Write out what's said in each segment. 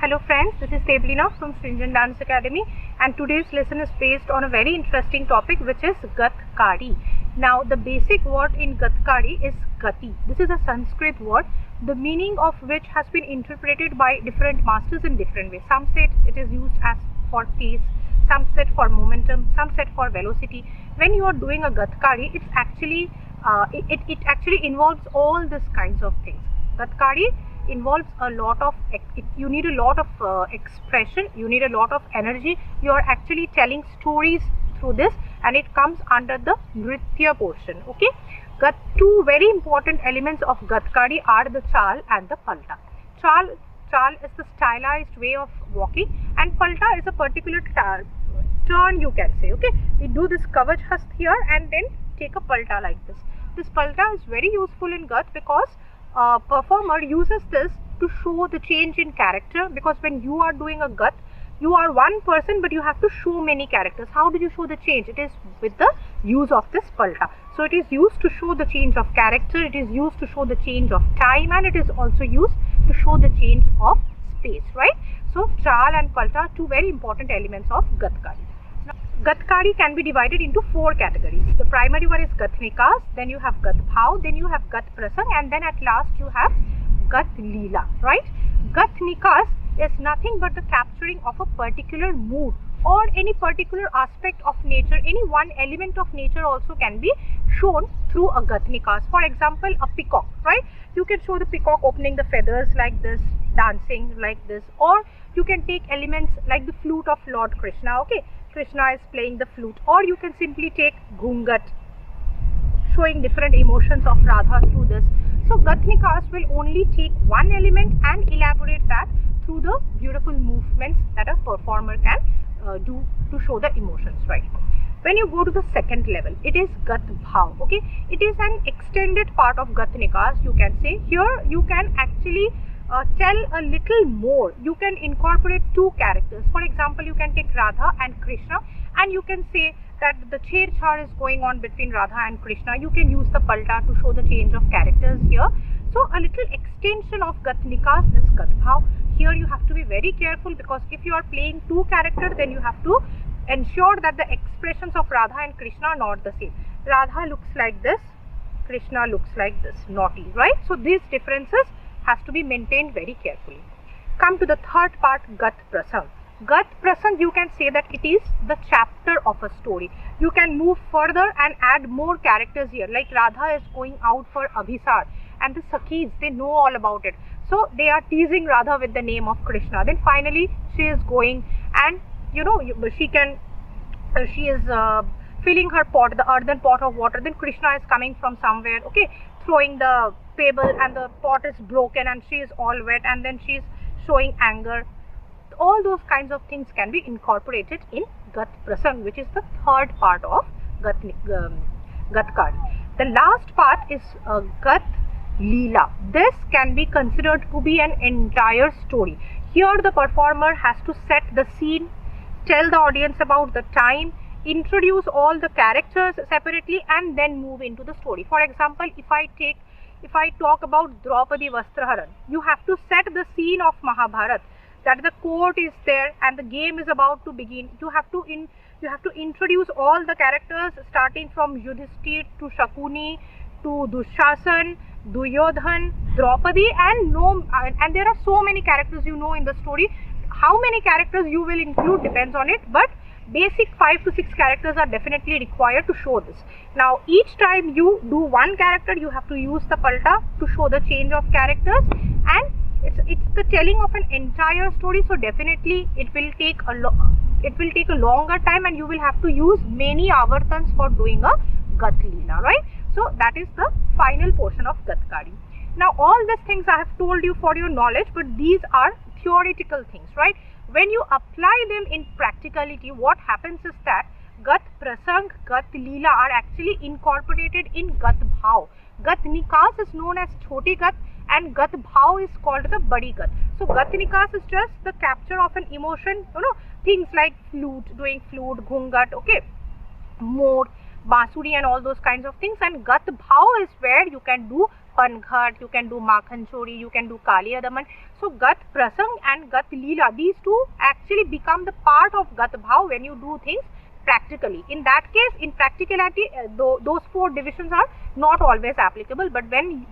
Hello friends, this is Sabrina from Stringent Dance Academy, and today's lesson is based on a very interesting topic, which is Gatkari. Now the basic word in Gatkari is Gati. This is a Sanskrit word, the meaning of which has been interpreted by different masters in different ways. Some said it is used as for pace, some said for momentum, some said for velocity. When you are doing a Gatkari, it's actually it actually involves all these kinds of things. Gatkari involves a lot of, you need a lot of expression, you need a lot of energy. You are actually telling stories through this, and it comes under the Nritya portion. Okay, two very important elements of Gatkari are the chal and the palta. Chal is the stylized way of walking, and palta is a particular turn, you can say. Okay, we do this kavach hast here and then take a palta like this. This palta is very useful in Gat because performer uses this to show the change in character, because when you are doing a Gat, you are one person but you have to show many characters. How do you show the change? It is with the use of this palta. So it is used to show the change of character, it is used to show the change of time, and it is also used to show the change of space, right? So chal and palta are two very important elements of Gatkari. Gatkari can be divided into four categories. The primary one is Gatnikas, then you have Gat Bhav, then you have Gat Prasang, and then at last you have Gat Leela, right? Gatnikas is nothing but the capturing of a particular mood or any particular aspect of nature. Any one element of nature also can be shown through a Gatnikas. For example, a peacock, right? You can show the peacock opening the feathers like this, dancing like this, or you can take elements like the flute of Lord Krishna. Okay, Krishna is playing the flute, or you can simply take Ghungat, showing different emotions of Radha through this. So Gatnikas will only take one element and elaborate that through the beautiful movements that a performer can do to show the emotions, right? When you go to the second level, it is Gat Bhav. Okay, it is an extended part of Gatnikas, you can say. Here you can actually tell a little more. You can incorporate two characters. For example, you can take Radha and Krishna, and you can say that the chher-char is going on between Radha and Krishna. You can use the palta to show the change of characters here. So a little extension of Gatnikas is Gat Bhav. Here you have to be very careful, because if you are playing two characters, then you have to ensure that the expressions of Radha and Krishna are not the same. Radha looks like this, Krishna looks like this, naughty, right? So these differences has to be maintained very carefully. Come to the third part, Gat Prasang. Gat Prasang, you can say that it is the chapter of a story. You can move further and add more characters here, like Radha is going out for Abhisar, and the Sakhis, they know all about it. So they are teasing Radha with the name of Krishna. Then finally she is going, and you know, she is filling her pot, the earthen pot of water. Then Krishna is coming from somewhere, okay, throwing the pebble, and the pot is broken and she is all wet, and then she is showing anger. All those kinds of things can be incorporated in Gat Prasang, which is the third part of Gatkari. The last part is Gat Leela. This can be considered to be an entire story. Here the performer has to set the scene, tell the audience about the time, introduce all the characters separately, and then move into the story. For example, if I talk about Draupadi Vastraharan, you have to set the scene of Mahabharat, that the court is there and the game is about to begin. You have to introduce all the characters, starting from Yudhishthir to Shakuni to Dushasan, Duryodhan, Draupadi, and there are so many characters, you know, in the story. How many characters you will include depends on it, but basic 5 to 6 characters are definitely required to show this. Now each time you do one character, you have to use the palta to show the change of characters, and it's the telling of an entire story. So definitely it will take a longer time, and you will have to use many avartans for doing a Gat Leela, right? So that is the final portion of Gatkari. Now all these things I have told you for your knowledge, but these are theoretical things, right? When you apply them in practicality, what happens is that Gat Prasang, Gat Leela are actually incorporated in Gat Bhav. Gatnikas is known as Choti Gat, and Gat Bhav is called the Badi Gat. So Gatnikas is just the capture of an emotion, you know, things like flute, doing flute, Ghungat, okay, more, Basuri and all those kinds of things. And Gat Bhav is where you can do Panghat, you can do Makhan Chori, you can do Kaliya Daman. So Gat Prasang and Gat Leela, these two actually become the part of Gat Bhav when you do things practically. In that case, in practicality, those four divisions are not always applicable, but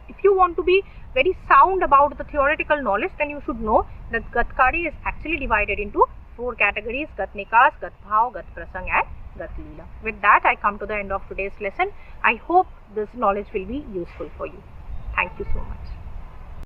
if you want to be very sound about the theoretical knowledge, then you should know that Gatkari is actually divided into four categories: Gat Nikas, Gat Bhav, Gat Prasang and Gat Leela. With that, I come to the end of today's lesson. I hope this knowledge will be useful for you. Thank you so much.